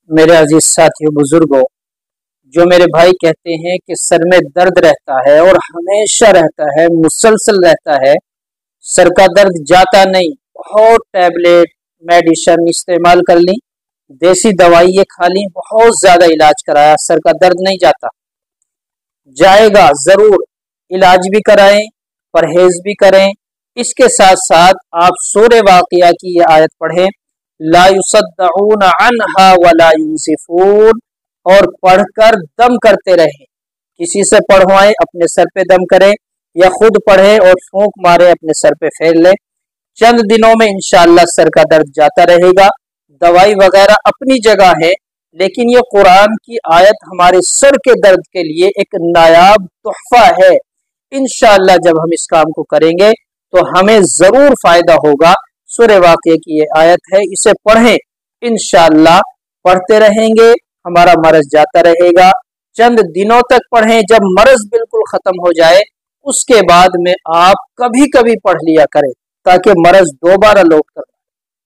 मेरे अजीज साथियों बुजुर्गों, जो मेरे भाई कहते हैं कि सर में दर्द रहता है और हमेशा रहता है, मुसलसल रहता है, सर का दर्द जाता नहीं, बहुत टैबलेट मेडिसिन इस्तेमाल कर ली, देसी दवाई ये खा ली, बहुत ज्यादा इलाज कराया, सर का दर्द नहीं जाता। जाएगा जरूर, इलाज भी कराएं, परहेज भी करें। इसके साथ साथ आप सूरे वाक़िया की ये आयत पढ़ें, ला युसद्दऊन अन्हा वला युनज़िफून, और पढ़कर दम करते रहें। किसी से पढ़वाएं, अपने सर पे दम करें, या खुद पढ़े और फूंक मारे, अपने सर पे फेर ले। चंद दिनों में इंशाअल्लाह सर का दर्द जाता रहेगा। दवाई वगैरह अपनी जगह है, लेकिन ये कुरान की आयत हमारे सर के दर्द के लिए एक नायाब तोहफा है। इंशाअल्लाह जब हम इस काम को करेंगे तो हमें जरूर फायदा होगा। सूरे वाक़िया की ये आयत है, इसे पढ़ें, इंशाअल्लाह पढ़ते रहेंगे, हमारा मर्ज जाता रहेगा। चंद दिनों तक पढ़ें, जब मर्ज बिल्कुल खत्म हो जाए उसके बाद में आप कभी कभी पढ़ लिया करें, ताकि मर्ज दोबारा लौट कर